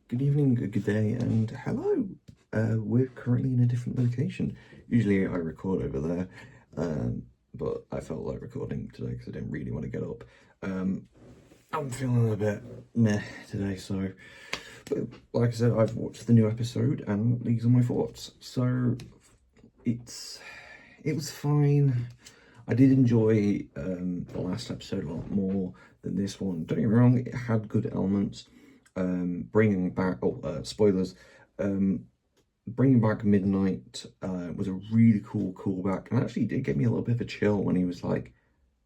Good evening, good day, and hello. We're currently in a different location. Usually I record over there, but I felt like recording today because I didn't really want to get up. I'm feeling a bit meh today, so, but like I said, I've watched the new episode and these are my thoughts. So it was fine. I did enjoy the last episode a lot more than this one. Don't get me wrong, it had good elements. Bringing back, spoilers, bringing back Midnight was a really cool callback, and actually did get me a little bit of a chill when he was like,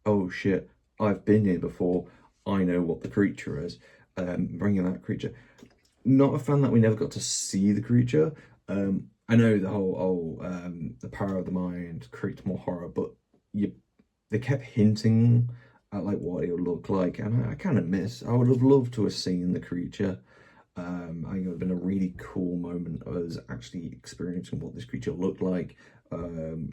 oh shit, I've been here before, I know what the creature is. Bringing that creature. Not a fan that we never got to see the creature. I know the whole, the power of the mind creates more horror, but they kept hinting at like what it would look like, and I kind of miss. I would have loved to have seen the creature. I think it would have been a really cool moment of us actually experiencing what this creature looked like, and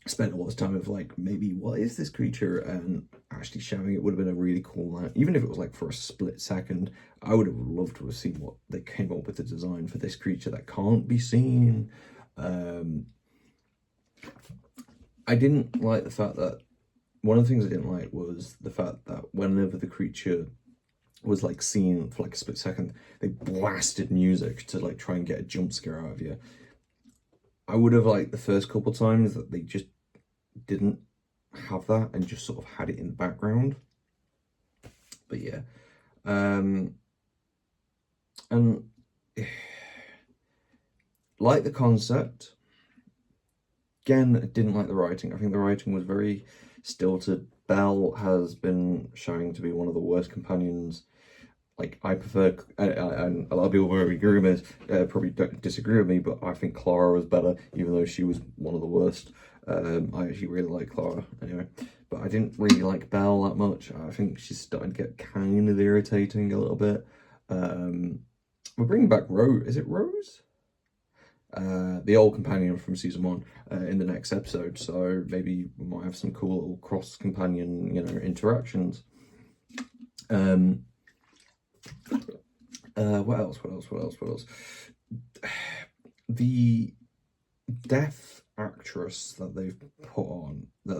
spent all this time of like, maybe what is this creature, and actually showing it would have been a really cool night. Even if it was like for a split second, I would have loved to have seen what they came up with the design for this creature that can't be seen. I didn't like the fact that one of the things I didn't like was the fact that whenever the creature was like seen for like a split second, they blasted music to like try and get a jump scare out of you. I would have liked the first couple times that they just didn't have that and just sort of had it in the background. But yeah, and like the concept. Again, I didn't like the writing. I think the writing was very stilted. Belle has been showing to be one of the worst companions. Like, I prefer, and a lot of people will agree with this, probably don't disagree with me, but I think Clara was better, even though she was one of the worst. I actually really like Clara, anyway. But I didn't really like Belle that much. I think she's starting to get kind of irritating a little bit. We're bringing back Rose. Is it Rose? The old companion from season 1 in the next episode, so maybe we might have some cool little cross companion interactions. What else? The deaf actress that they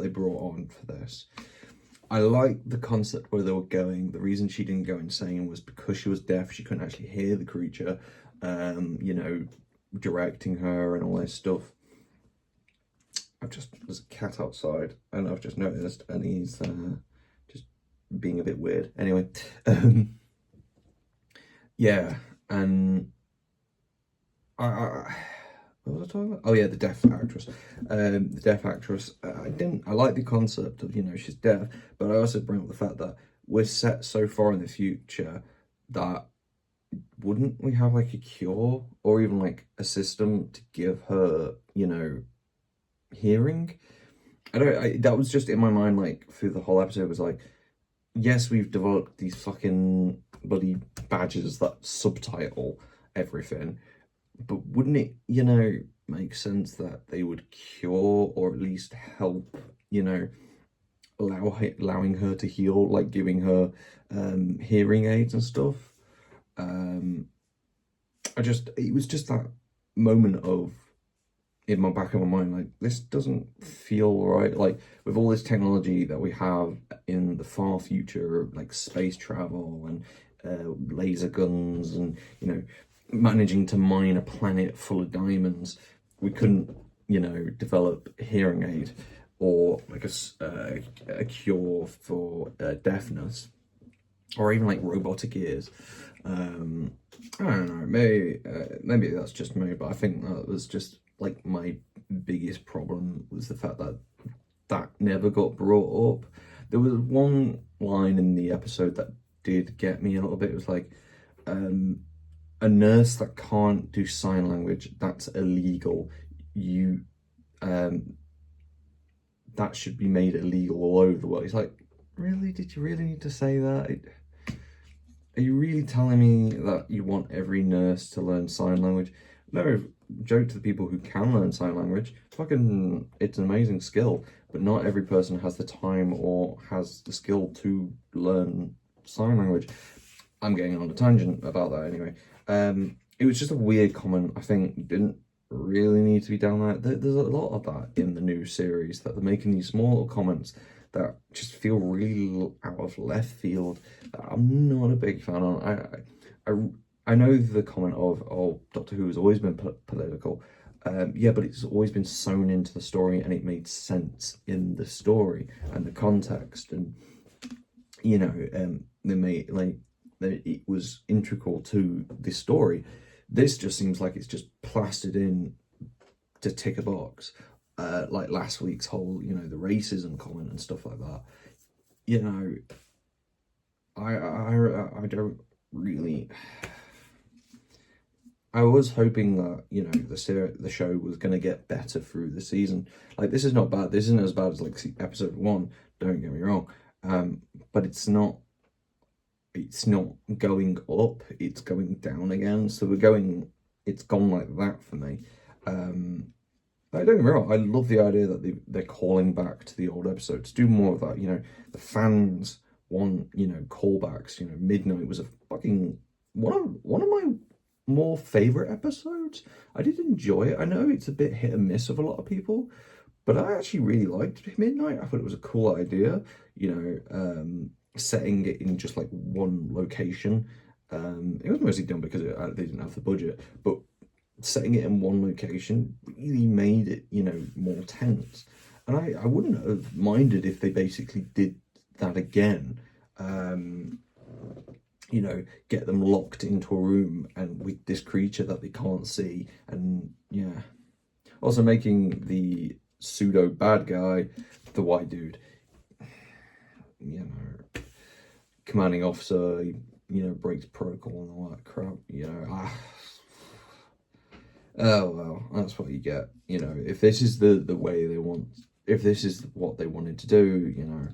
brought on for this, I like the concept where they were going. The reason she didn't go insane was because she was deaf. She couldn't actually hear the creature, directing her and all this stuff. There's a cat outside and I've just noticed, and he's just being a bit weird. Anyway, yeah, and I what was I talking about? Oh yeah, the deaf actress. I like the concept of, she's deaf, but I also bring up the fact that we're set so far in the future that wouldn't we have like a cure or even like a system to give her, hearing? That was just in my mind, like through the whole episode, was like, yes, we've developed these fucking bloody badges that subtitle everything, but wouldn't it, make sense that they would cure or at least help, allowing her to heal, like giving her hearing aids and stuff? It was just that moment of, in my back of my mind, like, this doesn't feel right. Like, with all this technology that we have in the far future, like space travel and laser guns and, managing to mine a planet full of diamonds, we couldn't, develop a hearing aid or like a cure for deafness, or even like robotic ears. I don't know, maybe that's just me, but I think that was just like my biggest problem, was the fact that that never got brought up. There was one line in the episode that did get me a little bit. It was like, a nurse that can't do sign language, that's illegal. That should be made illegal all over the world. It's like, really? Did you really need to say that? Are you really telling me that you want every nurse to learn sign language? No, joke to the people who can learn sign language. It's an amazing skill, but not every person has the time or has the skill to learn sign language. I'm getting on a tangent about that anyway. It was just a weird comment. I think didn't really need to be down there. There's a lot of that in the new series, that they're making these small little comments that just feel really out of left field, that I'm not a big fan on. I know the comment of, oh, Doctor Who has always been political. Yeah, but it's always been sewn into the story, and it made sense in the story and the context, and you know, they made like it was integral to this story. This just seems like it's just plastered in to tick a box, like last week's whole, you know, the racism comment and stuff like that. You know, I don't really. I was hoping that, you know, the show was going to get better through the season. Like, this is not bad. This isn't as bad as like episode 1. Don't get me wrong, but it's not going up. It's going down again. So it's gone like that for me. Like, don't get me wrong. I love the idea that they're calling back to the old episodes. Do more of that. You know, the fans want, you know, callbacks. You know, Midnight was a fucking one of my more favorite episodes. I did enjoy it. I know it's a bit hit and miss with a lot of people, but I actually really liked Midnight. I thought it was a cool idea, you know, setting it in just like one location. It was mostly done because they didn't have the budget, but setting it in one location really made it, you know, more tense. And I wouldn't have minded if they basically did that again. You know, get them locked into a room and with this creature that they can't see, and yeah. Also making the pseudo bad guy the white dude, you know, commanding officer, you know, breaks protocol and all that crap, you know. Oh well, that's what you get. You know, if this is the way they want, if this is what they wanted to do, you know,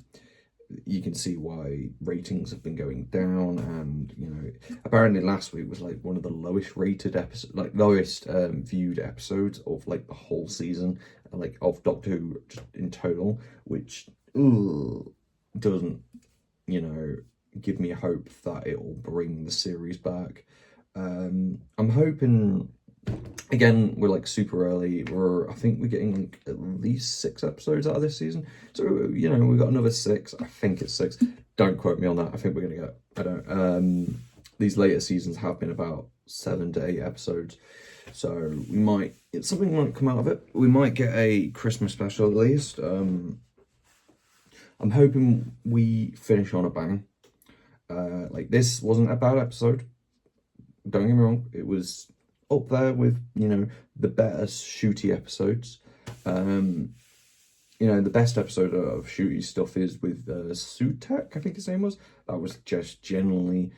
you can see why ratings have been going down. And you know, apparently last week was like one of the lowest rated episodes, like lowest viewed episodes of like the whole season, like of Doctor Who just in total, which doesn't, you know, give me hope that it will bring the series back. I'm hoping. Again, we're like super early. I think we're getting like at least 6 episodes out of this season. So, you know, we've got another 6. I think it's 6. Don't quote me on that. I think we're gonna get. I don't. These later seasons have been about 7 to 8 episodes. So something might come out of it. We might get a Christmas special at least. I'm hoping we finish on a bang. Like, this wasn't a bad episode. Don't get me wrong. It was up there with, you know, the better shooty episodes. You know, the best episode of shooty stuff is with Sutek, I think his name was. That was just generally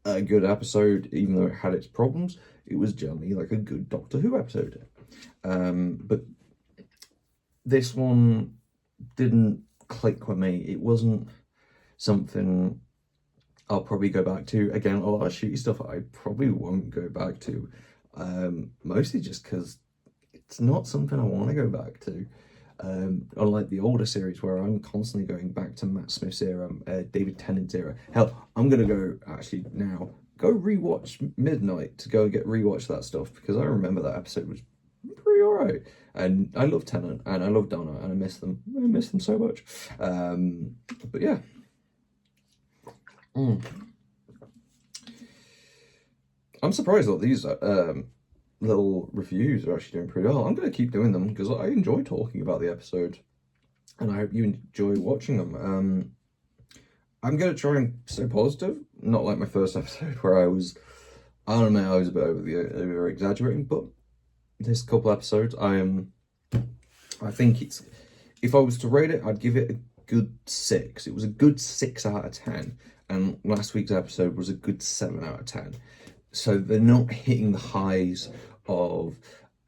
a good episode, even though it had its problems. It was generally like a good Doctor Who episode. But this one didn't click with me. It wasn't something I'll probably go back to. Again, a lot of shooty stuff I probably won't go back to. Mostly just because it's not something I want to go back to. Unlike the older series where I'm constantly going back to Matt Smith's era, David Tennant's era. Hell, I'm gonna go actually now go rewatch Midnight to go and rewatch that stuff, because I remember that episode was pretty alright. And I love Tennant and I love Donna and I miss them. I miss them so much. But yeah. I'm surprised that these little reviews are actually doing pretty well. I'm going to keep doing them because I enjoy talking about the episodes, and I hope you enjoy watching them. I'm going to try and stay positive, not like my first episode where I was a bit over exaggerating, but this couple episodes, I think it's, if I was to rate it, I'd give it a good 6. It was a good 6 out of 10, and last week's episode was a good 7 out of 10. So they're not hitting the highs of,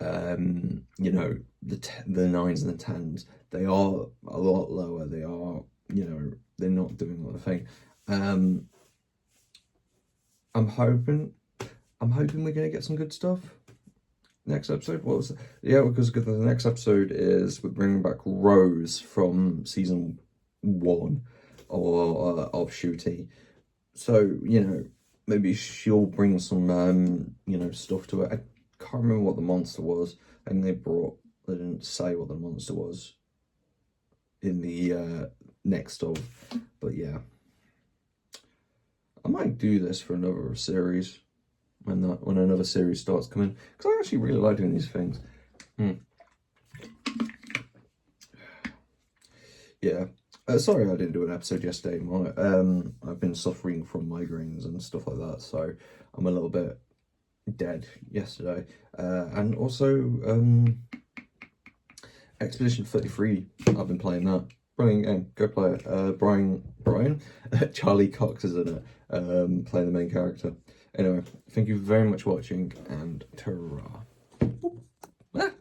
you know, the 9s and the 10s. They are a lot lower. They are, you know, they're not doing what they're saying. I'm hoping we're gonna get some good stuff. Next episode, what was it? Yeah, because the next episode is we're bringing back Rose from season 1 of Shooty. So, you know, maybe she'll bring some, you know, stuff to it. I can't remember what the monster was. I think they didn't say what the monster was in the next of, but yeah. I might do this for another series when another series starts coming, because I actually really like doing these things. Yeah. Sorry I didn't do an episode yesterday. I've been suffering from migraines and stuff like that, so I'm a little bit dead yesterday. And also, Expedition 33, I've been playing that. Brilliant game, go play it. Brian, Charlie Cox is in it, playing the main character. Anyway, thank you very much for watching, and ta-ra.